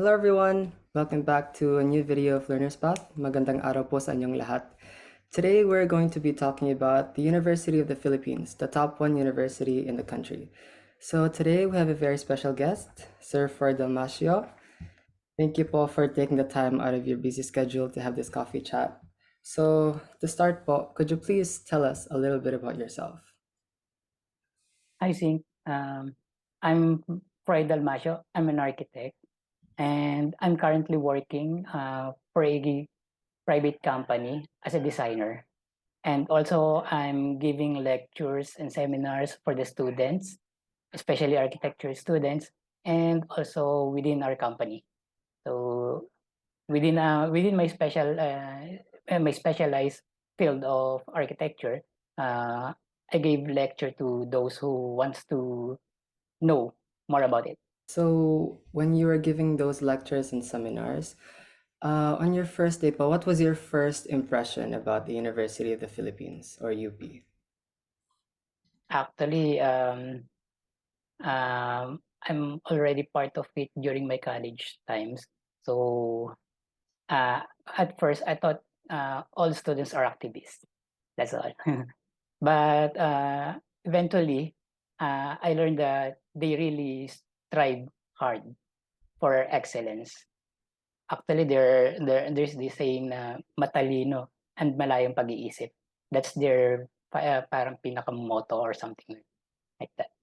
Hello everyone! Welcome back to a new video of Learner's Path. Magandang araw po sa inyong lahat. Today we're going to be talking about the University of the Philippines, the top one university in the country. So today we have a very special guest, Sir Froi Dalmacio. Thank you po for taking the time out of your busy schedule to have this coffee chat. So to start po, could you please tell us a little bit about yourself? I think I'm Froi Dalmacio. I'm an architect, and I'm currently working for a private company as a designer. And also, I'm giving lectures and seminars for the students, especially architecture students, and also within our company. So within my specialized field of architecture, I gave lecture to those who wants to know more about it. So when you were giving those lectures and seminars, on your first day po, what was your first impression about the University of the Philippines or UP? Actually, I'm already part of it during my college times. So at first, I thought all students are activists. That's all. But eventually, I learned that they really strive hard for excellence. Actually, there's this saying na matalino and malayong pag-iisip. That's their parang pinaka-motto or something like that.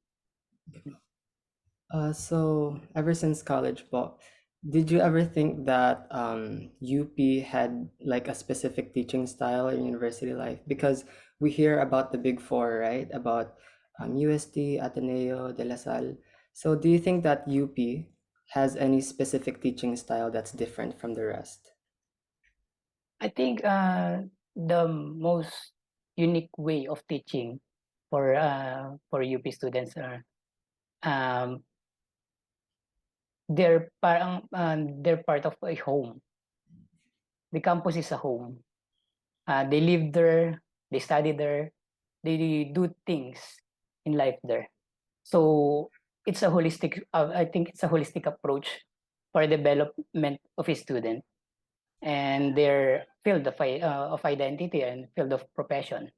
So ever since college po, did you ever think that UP had like a specific teaching style in university life? Because we hear about the big four, right? About UST, Ateneo, De La Salle. So do you think that UP has any specific teaching style that's different from the rest? I think the most unique way of teaching for UP students are um, they're part of a home. The campus is a home. They live there, they study there, they do things in life there. So it's a holistic. I think it's a holistic approach for development of a student and their field of identity and field of profession.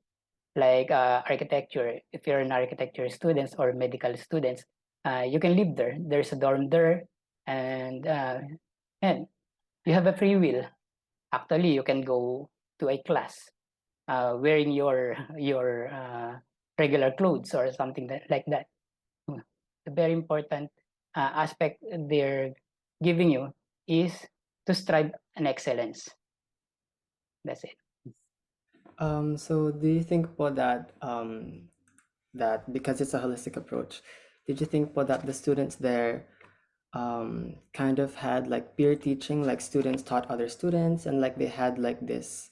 Like architecture, if you're an architecture students or medical students, you can live there. There's a dorm there, and you have a free will. Actually, you can go to a class wearing your regular clothes or something like that. A very important aspect they're giving you is to strive an excellence. That's it. So do you think po that that because it's a holistic approach, did you think po that the students there kind of had like peer teaching, like students taught other students, and like they had like this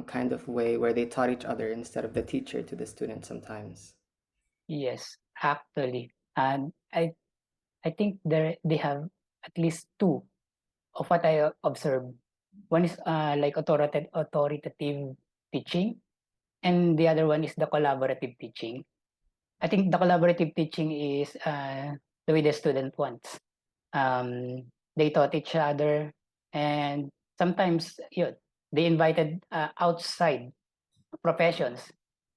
kind of way where they taught each other instead of the teacher to the student sometimes? Yes, actually, and I think they have at least two of what I observed. One is like authoritative teaching, and the other one is the collaborative teaching. I think the collaborative teaching is the way the student wants. They taught each other, and sometimes they invited outside professions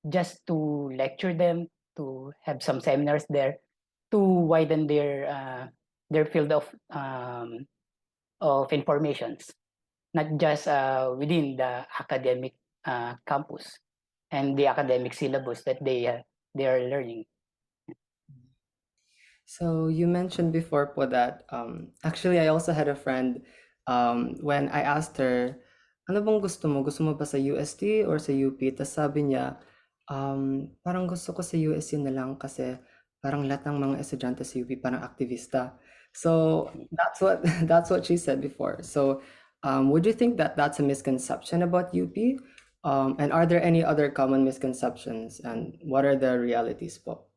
just to lecture them, to have some seminars there, to widen their field of informations, not just within the academic campus and the academic syllabus that they are learning. So you mentioned before po that actually I also had a friend when I asked her, ano bang gusto mo? Gusto mo ba sa UST or sa UP? Tapos sabi niya, parang gusto ko sa UST na lang kasi parang lahat ng mga estudyante sa UP parang aktivista. So that's what that's what she said before. So would you think that that's a misconception about UP? And are there any other common misconceptions and what are the realities po?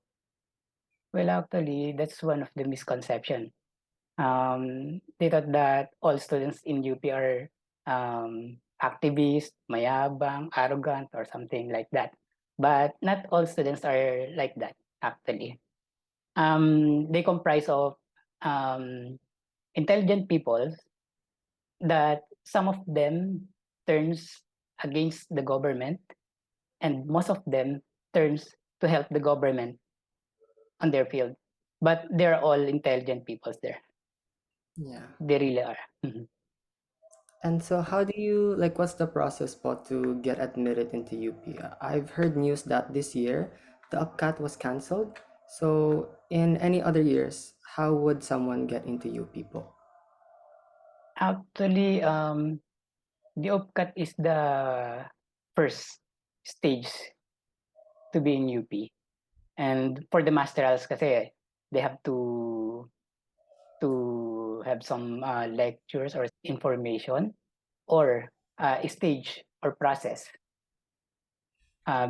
Well, actually, that's one of the misconception. They thought that all students in UP are activists, mayabang, arrogant, or something like that. But not all students are like that, actually. They comprise of um, intelligent people that some of them turns against the government, and most of them turns to help the government on their field. But they're all intelligent people there. Yeah. They really are. Mhm. And so how do you like what's the process po to get admitted into UP? I've heard news that this year the UPCAT was canceled. So in any other years, how would someone get into UP po? Actually, the OPCAT is the first stage to be in UP. And for the masterals kasi, they have to have some lectures or information or stage or process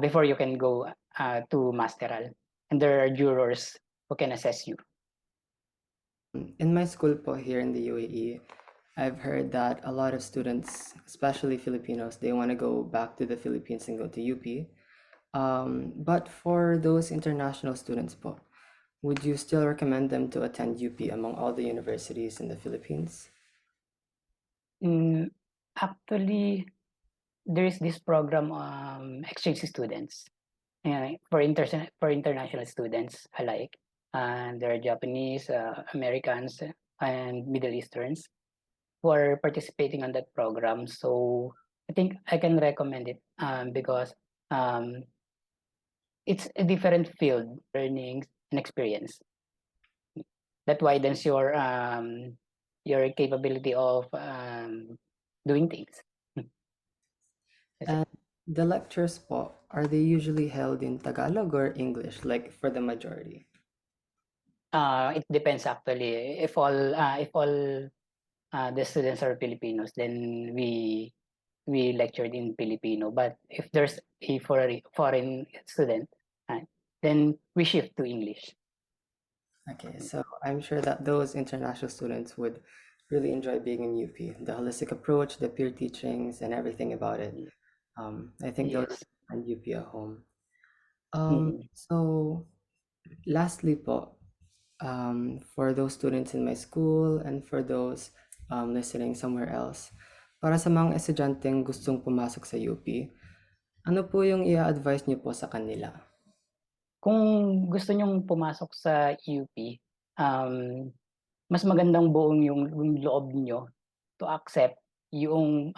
before you can go to masteral. And there are jurors who can assess you. In my school po here in the UAE, I've heard that a lot of students, especially Filipinos, they want to go back to the Philippines and go to UP. But for those international students po, would you still recommend them to attend UP among all the universities in the Philippines? Mm, actually, there is this program, exchange students, for international students alike. And there are Japanese, Americans, and Middle Easterns who are participating on that program. So I think I can recommend it because um, it's a different field, learnings and experience that widens your capability of doing things. That's it. And the lectures po, are they usually held in Tagalog or English, like for the majority? It depends actually. If all the students are Filipinos, then we lectured in Filipino. But if there's a foreign student, uh, then we shift to English. Okay, so I'm sure that those international students would really enjoy being in UP. The holistic approach, the peer teachings, and everything about it. Mm, I think they'll yes. find UP a home. Mm. So lastly po, for those students in my school and for those listening somewhere else, para sa mga estudyanteng gustong pumasok sa UP, ano po yung i-advise niyo po sa kanila? Kung gusto niyong pumasok sa UP, um, mas magandang buong yung loob niyo to accept yung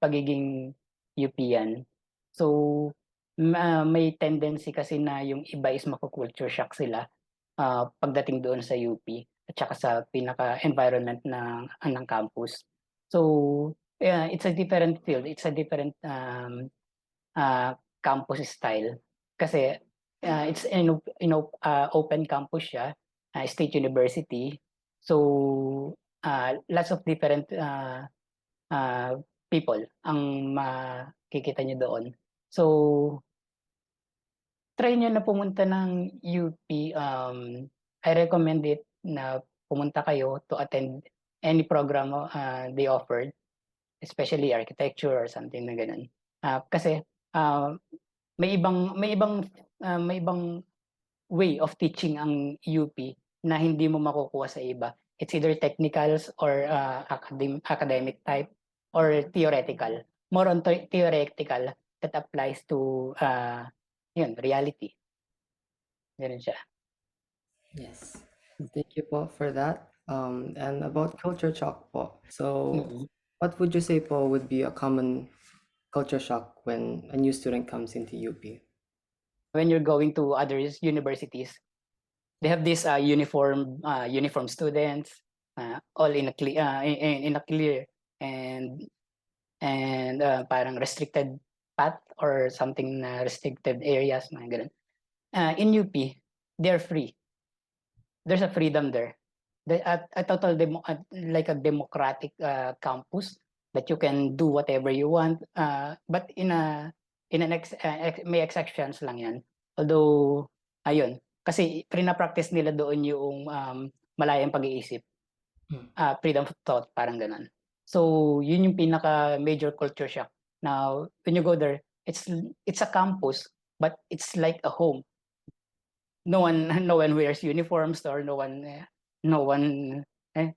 pagiging UPian. So, may tendency kasi na yung iba is maku-culture shock sila pagdating doon sa UP at saka sa pinaka-environment ng campus. So, yeah, it's a different field. It's a different campus style. Kasi it's open campus siya, state university. So, lots of different uh, people ang makikita nyo doon. So, try nyo na pumunta ng UP. I recommend it na pumunta kayo to attend any program they offered, especially architecture or something na ganun. Kasi uh, may ibang way of teaching ang UP na hindi mo makukuha sa iba. It's either technicals or academic type or theoretical. More on theoretical that applies to reality. Ganun siya. Yes. Thank you po for that. And about culture shock po. So, Mm. what would you say po would be a common culture shock when a new student comes into UP? When you're going to other universities, they have this uniform students, all in a clear in a clear and parang restricted path or something na restricted areas, mga ganun. In UP, they're free. There's a freedom there. A total like a democratic campus that you can do whatever you want. But may exceptions lang yan. Although, ayun, kasi practice nila doon yung malayang pag-iisip, Hmm. freedom of thought, parang ganun. So, yun yung pinaka major culture shock. Now, when you go there, it's a campus, but it's like a home. No one no one wears uniforms or no one eh,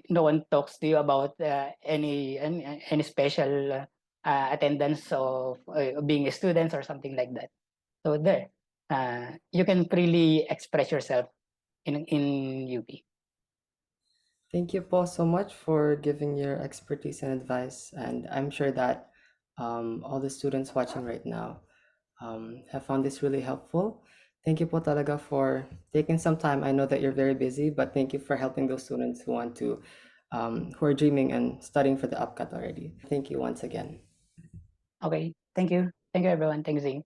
no one talks to you about any special attendance of being a student or something like that. So there, you can freely express yourself in UP. Thank you, Paul, so much for giving your expertise and advice. And I'm sure that all the students watching right now have found this really helpful. Thank you po talaga for taking some time. I know that you're very busy, but thank you for helping those students who want to, who are dreaming and studying for the UPCAT already. Thank you once again. Okay, thank you everyone. Thanks, Zing.